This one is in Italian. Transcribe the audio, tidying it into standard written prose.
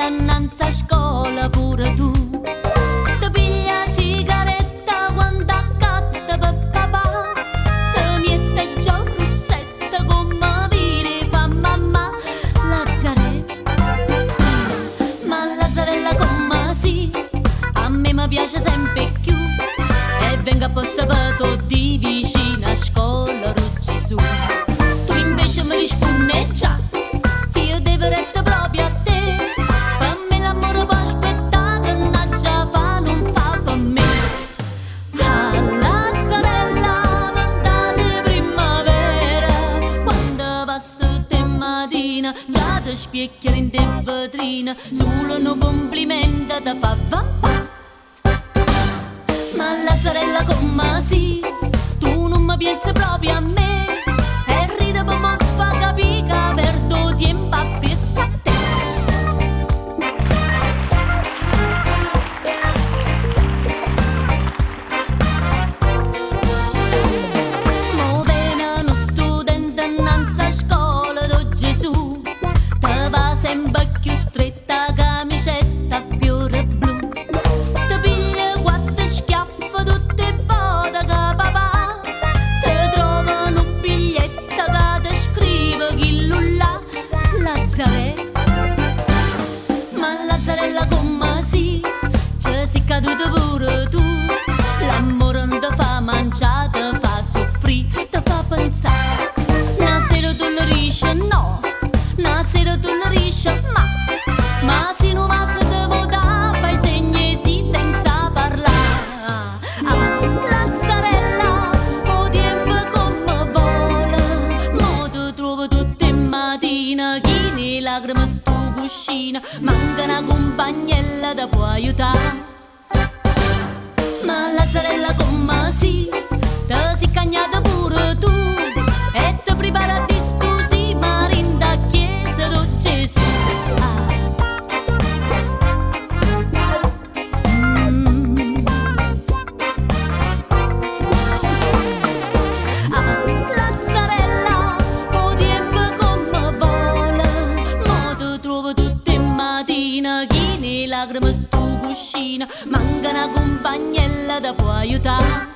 annanzi a scuola pure tu. Ti piglia sigaretta quando accatta per papà. Ti mette già il russetto come viri fa mamma. Ma Lazzarella come sì, a me mi piace sempre più. E venga apposta per tutti vicino a scuola Gesù. Tu invece mi rispondi già, io devo retta proprio a te. Per me l'amore può aspettare, che non già fa, non fa per me. Ah, Lazzarella, cantate primavera, quando passa te mattina, già ti specchia in te vetrina, solo un complimento ti fa va va. Ma Lazzarella come sì, tu non mi pensi proprio a me, e ride per mi fa capire che perdo tempo appresso a te. Mo viene uno studente innanzi a scuola di Gesù, te va sempre più stretta camicetta a fiore blu. Te piglia quattro schiaffi tutte bote che papà, te trova un biglietto che te scrive chi là, Lazzarella. Ma Lazzarella come sì, ci sei caduto pure tu. L'amore non ti fa mangiare, ti fa soffrire, ti fa pensare. Una sera tu lo riesci, no, una sera tu lo riesci, ma se non va se te vota, fai segni sì senza parlare. Lazzarella, o tempo come vola, mo ti trovo tutte mattina, chi ne lacrime sto cuscino, manca una compagnella da può aiutare. Ma Lazzarella come sì, te si cagnata pure tu, e ti prepara di scusi marin da chiesa di Gesù. Lazzarella, o tempo come vola, mo ti trovo tutte mattina, chi ne lacrime sto cuscino, manca una compagnella da può aiutare.